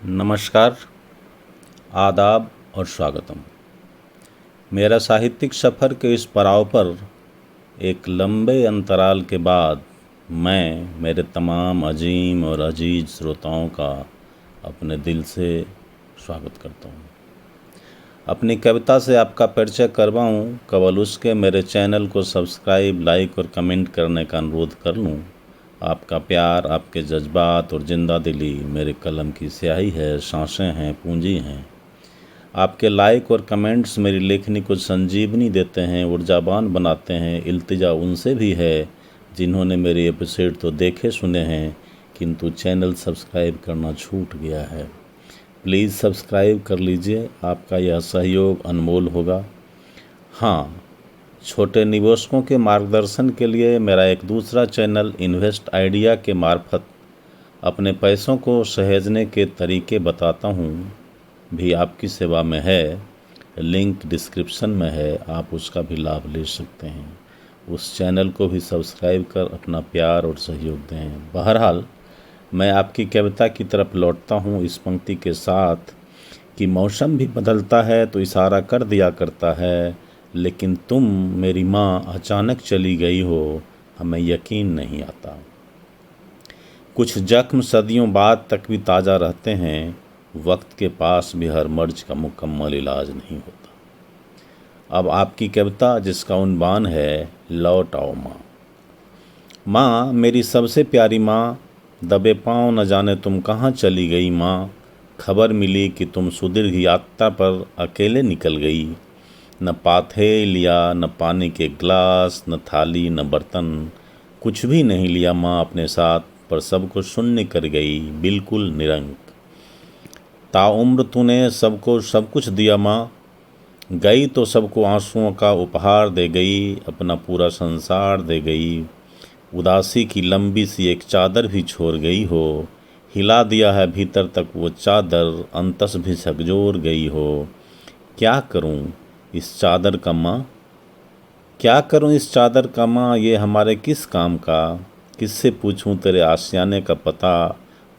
नमस्कार, आदाब और स्वागतम। मेरा साहित्यिक सफ़र के इस पड़ाव पर एक लंबे अंतराल के बाद मैं मेरे तमाम अजीम और अजीज श्रोताओं का अपने दिल से स्वागत करता हूँ। अपनी कविता से आपका परिचय करवाऊँ केवल उसके मेरे चैनल को सब्सक्राइब, लाइक और कमेंट करने का अनुरोध कर लूँ। आपका प्यार, आपके जज्बात और जिंदा दिली मेरे कलम की स्याही है, सांसें हैं, पूंजी हैं। आपके लाइक और कमेंट्स मेरी लेखनी को संजीवनी देते हैं, ऊर्जावान बनाते हैं। इल्तिजा उनसे भी है जिन्होंने मेरे एपिसोड तो देखे सुने हैं किंतु चैनल सब्सक्राइब करना छूट गया है। प्लीज़ सब्सक्राइब कर लीजिए, आपका यह सहयोग अनमोल होगा। हाँ, छोटे निवेशकों के मार्गदर्शन के लिए मेरा एक दूसरा चैनल इन्वेस्ट आइडिया के मार्फत अपने पैसों को सहेजने के तरीके बताता हूँ, भी आपकी सेवा में है। लिंक डिस्क्रिप्शन में है, आप उसका भी लाभ ले सकते हैं। उस चैनल को भी सब्सक्राइब कर अपना प्यार और सहयोग दें। बहरहाल, मैं आपकी कविता की तरफ लौटता हूँ इस पंक्ति के साथ कि मौसम भी बदलता है तो इशारा कर दिया करता है, लेकिन तुम मेरी माँ अचानक चली गई हो, हमें यकीन नहीं आता। कुछ जख्म सदियों बाद तक भी ताज़ा रहते हैं, वक्त के पास भी हर मर्ज का मुकम्मल इलाज नहीं होता। अब आपकी कविता जिसका उन्वान है लौट आओ माँ। माँ, मेरी सबसे प्यारी माँ, दबे पाँव न जाने तुम कहाँ चली गई माँ। खबर मिली कि तुम सुदीर्घ यात्रा पर अकेले निकल गई। न पाथे लिया, न पानी के गिलास, न थाली, न बर्तन, कुछ भी नहीं लिया माँ अपने साथ, पर सबको शून्य कर गई, बिल्कुल निरंक। ताउम्र तूने सबको सब कुछ दिया माँ, गई तो सबको आंसुओं का उपहार दे गई, अपना पूरा संसार दे गई। उदासी की लंबी सी एक चादर भी छोड़ गई हो, हिला दिया है भीतर तक वो चादर, अंतस भी झकझोर गई हो। क्या करूं इस चादर का माँ, क्या करूं इस चादर का माँ, ये हमारे किस काम का। किससे पूछूं तेरे आशियाने का पता,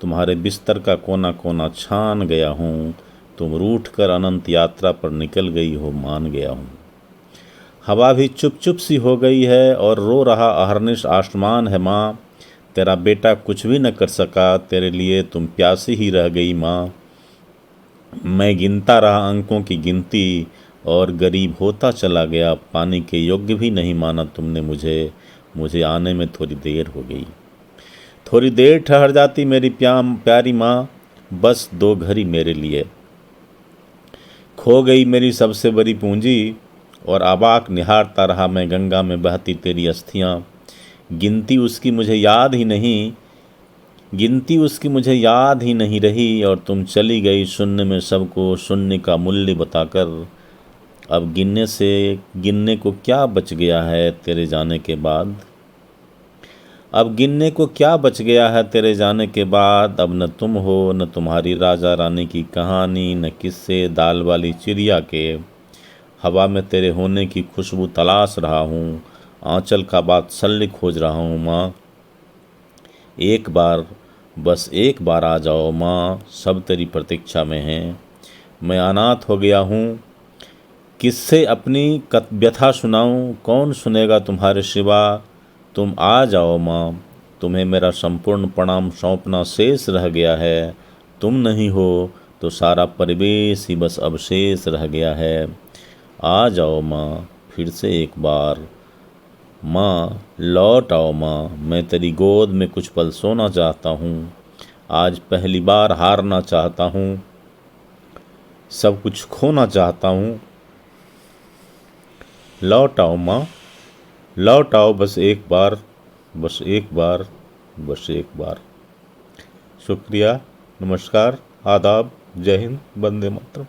तुम्हारे बिस्तर का कोना कोना छान गया हूँ। तुम रूठ कर अनंत यात्रा पर निकल गई हो, मान गया हूँ। हवा भी चुप चुप सी हो गई है और रो रहा अहर्निश आसमान है माँ। तेरा बेटा कुछ भी न कर सका, तेरे लिए तुम प्यासी ही रह गई माँ। मैं गिनता रहा अंकों की गिनती और गरीब होता चला गया, पानी के योग्य भी नहीं माना तुमने मुझे आने में थोड़ी देर हो गई। थोड़ी देर ठहर जाती मेरी प्यारी माँ, बस 2 घड़ी मेरे लिए। खो गई मेरी सबसे बड़ी पूंजी और अबाक निहारता रहा मैं गंगा में बहती तेरी अस्थियाँ। गिनती उसकी मुझे याद ही नहीं रही और तुम चली गई शून्य में सबको शून्य का मूल्य बताकर। अब गिनने को क्या बच गया है तेरे जाने के बाद। अब गिनने को क्या बच गया है तेरे जाने के बाद। अब न तुम हो, न तुम्हारी राजा रानी की कहानी, न किस्से दाल वाली चिड़िया के। हवा में तेरे होने की खुशबू तलाश रहा हूँ, आंचल का वात्सल्य खोज रहा हूँ माँ। एक बार, बस एक बार आ जाओ माँ, सब तेरी प्रतीक्षा में हैं। मैं अनाथ हो गया हूँ, किससे अपनी व्यथा सुनाऊं, कौन सुनेगा तुम्हारे सिवा। तुम आ जाओ माँ, तुम्हें मेरा संपूर्ण प्रणाम सौंपना शेष रह गया है। तुम नहीं हो तो सारा परिवेश ही बस अवशेष रह गया है। आ जाओ माँ, फिर से एक बार माँ, लौट आओ माँ। मैं तेरी गोद में कुछ पल सोना चाहता हूँ, आज पहली बार हारना चाहता हूँ, सब कुछ खोना चाहता हूँ। लौट आओ माँ, लौट आओ, बस एक बार, बस एक बार, बस एक बार। शुक्रिया, नमस्कार, आदाब, जय हिंद, वंदे मातरम।